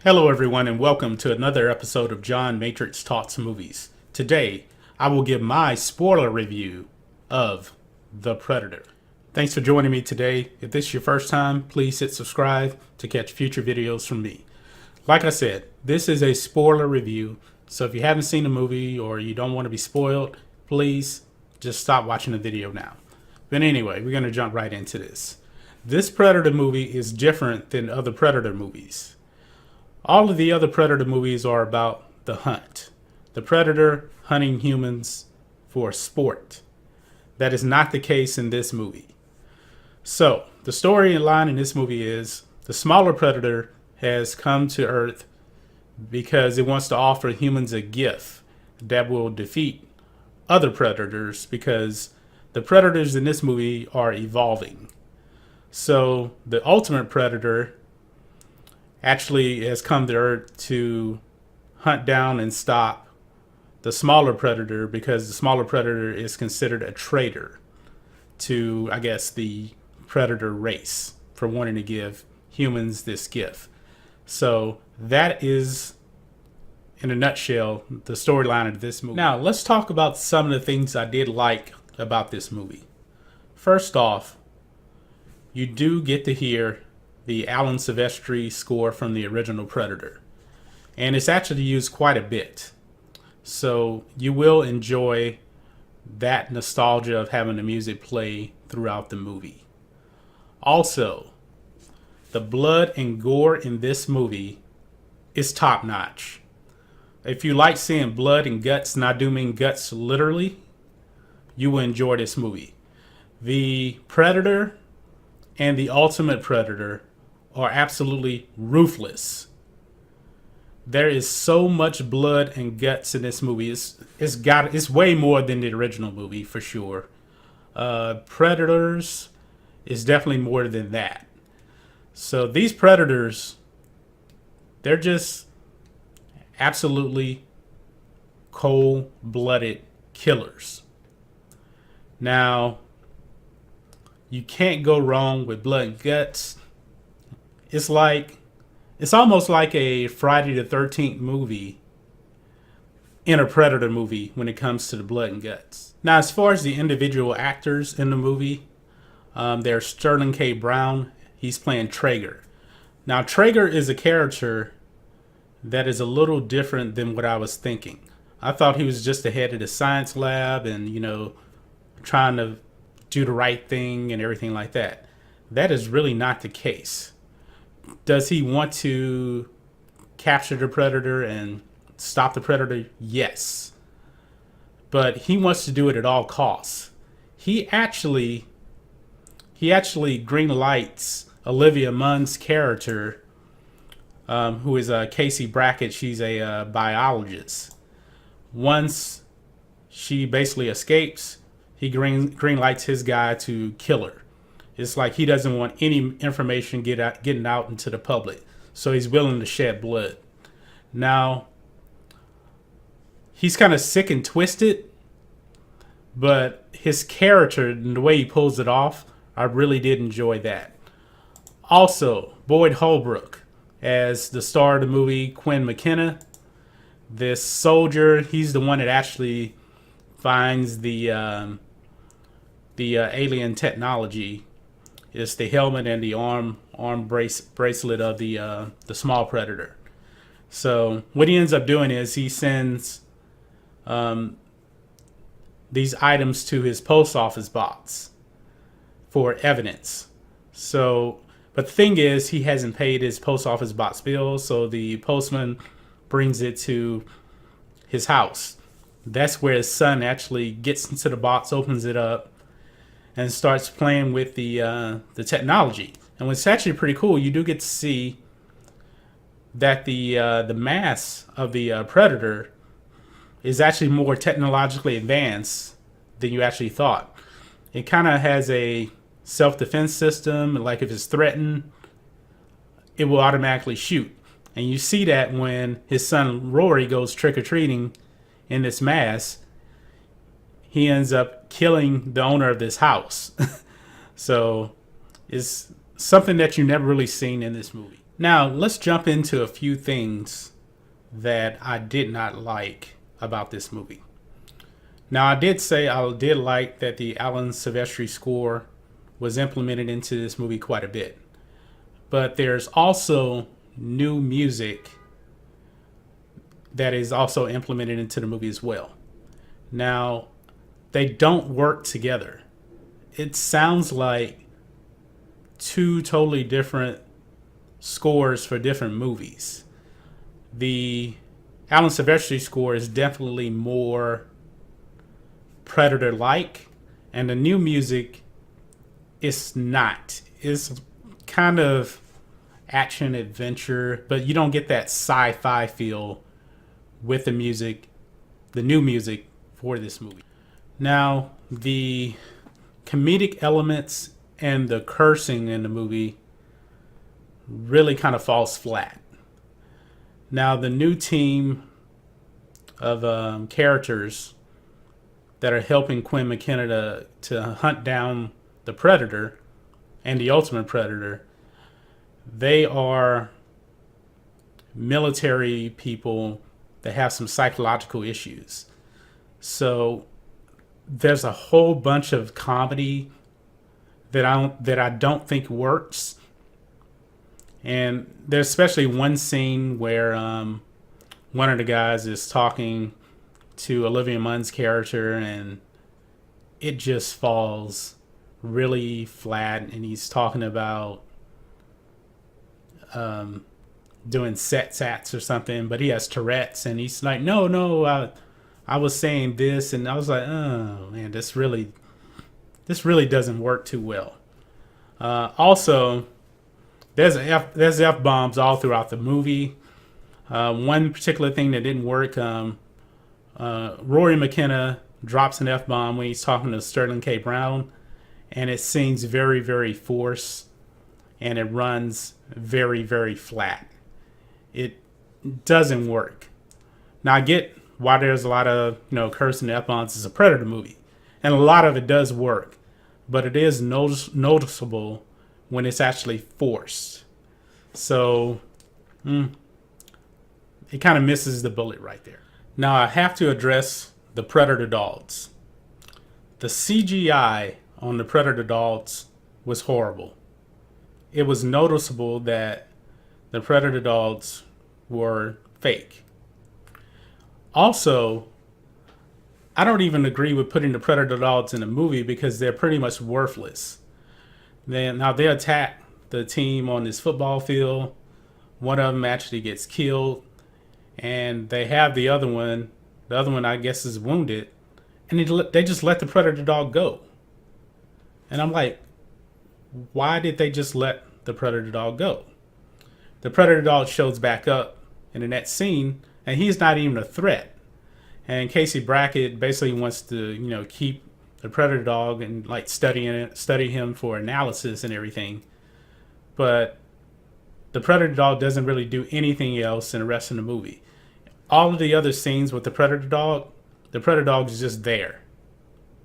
Hello everyone and welcome to another episode of John Matrixx Talks Movies. Today, I will give my spoiler review of The Predator. Thanks for joining me today. If this is your first time, please hit subscribe to catch future videos from me. Like I said, this is a spoiler review, so if you haven't seen the movie or you don't want to be spoiled, please just stop watching the video now. But anyway, we're going to jump right into this. This Predator movie is different than other Predator movies. All of the other Predator movies are about the hunt. The Predator hunting humans for sport. That is not the case in this movie. So, the storyline in this movie is the smaller Predator has come to Earth because it wants to offer humans a gift that will defeat other Predators because the Predators in this movie are evolving. So, the ultimate Predator actually has come to Earth to hunt down and stop the smaller Predator because the smaller Predator is considered a traitor to, I guess, the Predator race for wanting to give humans this gift. So that is, in a nutshell, the storyline of this movie. Now, let's talk about some of the things I did like about this movie. First off, you do get to hear the Alan Silvestri score from the original Predator. And it's actually used quite a bit. So you will enjoy that nostalgia of having the music play throughout the movie. Also, the blood and gore in this movie is top notch. If you like seeing blood and guts, and I do mean guts literally, you will enjoy this movie. The Predator and the Ultimate Predator are absolutely ruthless. There is so much blood and guts in this movie. It's way more than the original movie for sure. Predators is definitely more than that. So these Predators, they're just absolutely cold-blooded killers. Now, you can't go wrong with blood and guts. It's almost like a Friday the 13th movie in a Predator movie when it comes to the blood and guts. Now, as far as the individual actors in the movie, there's Sterling K. Brown. He's playing Traeger. Now, Traeger is a character that is a little different than what I was thinking. I thought he was just the head of the science lab and, trying to do the right thing and everything like that. That is really not the case. Does he want to capture the Predator and stop the Predator? Yes. But he wants to do it at all costs. He actually green lights Olivia Munn's character, who is Casey Brackett. She's a biologist. Once she basically escapes, he green lights his guy to kill her. It's like he doesn't want any information getting out into the public. So he's willing to shed blood. Now, he's kind of sick and twisted, but his character and the way he pulls it off, I really did enjoy that. Also, Boyd Holbrook as the star of the movie, Quinn McKenna. This soldier, he's the one that actually finds the alien technology. It's the helmet and the arm bracelet of the small Predator. So what he ends up doing is he sends these items to his post office box for evidence. So, but the thing is, he hasn't paid his post office box bill, so the postman brings it to his house. That's where his son actually gets into the box, opens it up, and starts playing with the technology. And what's actually pretty cool, you do get to see that the mass of the Predator is actually more technologically advanced than you actually thought. It kind of has a self-defense system, like if it's threatened, it will automatically shoot. And you see that when his son Rory goes trick-or-treating in this mass, he ends up killing the owner of this house. So it's something that you never really seen in this movie. Now, let's jump into a few things that I did not like about this movie. Now, I did say I did like that the Alan Silvestri score was implemented into this movie quite a bit. But there's also new music that is also implemented into the movie as well. Now, they don't work together. It sounds like two totally different scores for different movies. The Alan Silvestri score is definitely more Predator-like, and the new music is not. It's kind of action adventure, but you don't get that sci-fi feel with the music, the new music for this movie. Now, the comedic elements and the cursing in the movie really kind of falls flat. Now, the new team of characters that are helping Quinn McKenna to hunt down the Predator and the Ultimate Predator, they are military people that have some psychological issues. So there's a whole bunch of comedy that I don't think works. And there's especially one scene where one of the guys is talking to Olivia Munn's character, and it just falls really flat. And he's talking about doing sets or something, but he has Tourette's, and he's like, no, I was saying this, and I was like, oh man, this really doesn't work too well. Also, there's F-bombs all throughout the movie. One particular thing that didn't work, Rory McKenna drops an F-bomb when he's talking to Sterling K. Brown, and it seems very, very forced, and it runs very, very flat. It doesn't work. Now, I get why there's a lot of, cursing F-bombs. It's a Predator movie, and a lot of it does work, but it is noticeable when it's actually forced. So, it kind of misses the bullet right there. Now, I have to address the Predator dogs. The CGI on the Predator dogs was horrible. It was noticeable that the Predator dogs were fake. Also, I don't even agree with putting the Predator dogs in a movie because they're pretty much worthless. They attack the team on this football field. One of them actually gets killed, and they have the other one. The other one, I guess, is wounded, and they just let the Predator dog go. And I'm like, why did they just let the Predator dog go? The Predator dog shows back up in the next scene, and he's not even a threat. And Casey Brackett basically wants to, keep the Predator dog and study him for analysis and everything. But the Predator dog doesn't really do anything else in the rest of the movie. All of the other scenes with the Predator dog is just there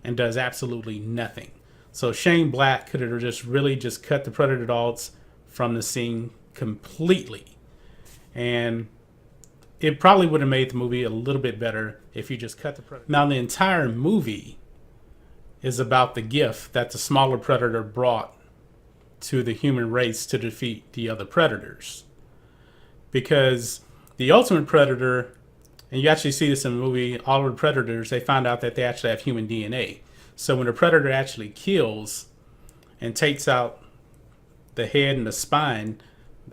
and does absolutely nothing. So Shane Black could have just cut the Predator dogs from the scene completely. And it probably would have made the movie a little bit better if you just cut the Predator. Now, the entire movie is about the gift that the smaller Predator brought to the human race to defeat the other Predators. Because the Ultimate Predator, and you actually see this in the movie, all of the Predators, they find out that they actually have human DNA. So when the Predator actually kills and takes out the head and the spine,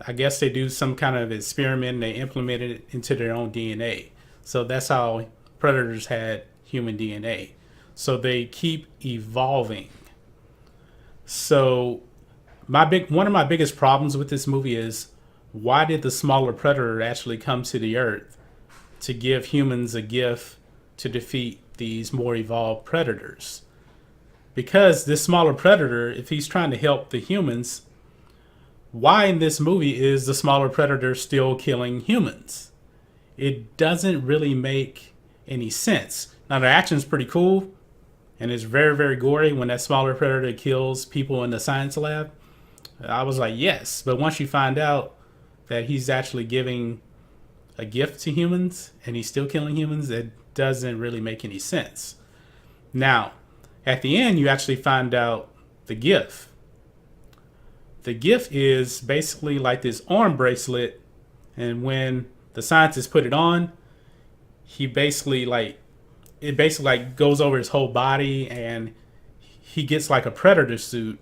I guess they do some kind of experiment and they implement it into their own DNA. So that's how Predators had human DNA. So they keep evolving. So one of my biggest problems with this movie is, why did the smaller Predator actually come to the Earth to give humans a gift to defeat these more evolved Predators? Because this smaller Predator, if he's trying to help the humans, why in this movie is the smaller Predator still killing humans? It doesn't really make any sense. Now, the action's pretty cool, and it's very, very gory when that smaller Predator kills people in the science lab. I was like, yes. But once you find out that he's actually giving a gift to humans and he's still killing humans, it doesn't really make any sense. Now, at the end, you actually find out the gift. The gift is basically like this arm bracelet, and when the scientist put it on, it basically goes over his whole body, and he gets like a predator suit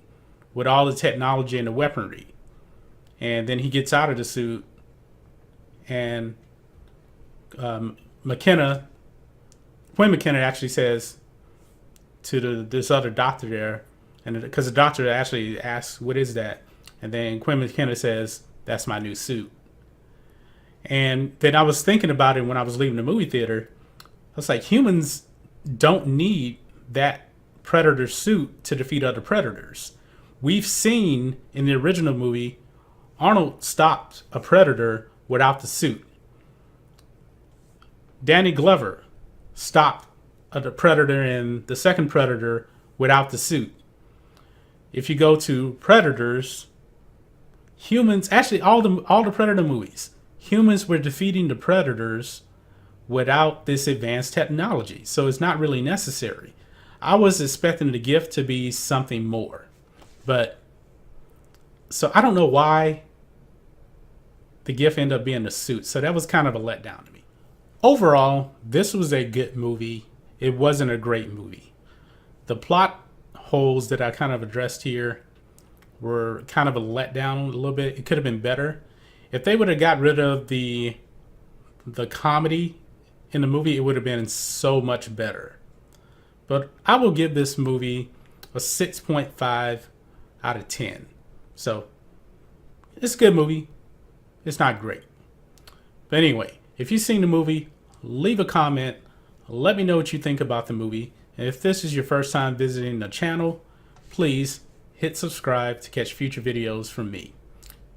with all the technology and the weaponry. And then he gets out of the suit, and Quinn McKenna actually says to this other doctor there, and because the doctor actually asks, "What is that?" And then Quinn McKenna says, "That's my new suit." And then I was thinking about it when I was leaving the movie theater. I was like, humans don't need that predator suit to defeat other predators. We've seen in the original movie, Arnold stopped a predator without the suit. Danny Glover stopped a predator in the second Predator without the suit. If you go to Predators, humans, actually all the Predator movies, humans were defeating the Predators without this advanced technology. So it's not really necessary. I was expecting the gift to be something more. But, so I don't know why the gift ended up being the suit. So that was kind of a letdown to me. Overall, this was a good movie. It wasn't a great movie. The plot holes that I kind of addressed here were kind of a letdown a little bit. It could have been better. If they would have got rid of the comedy in the movie, it would have been so much better. But I will give this movie a 6.5 out of 10. So it's a good movie. It's not great. But anyway, if you've seen the movie, leave a comment. Let me know what you think about the movie. And if this is your first time visiting the channel, please hit subscribe to catch future videos from me.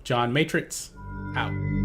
John Matrixx, out.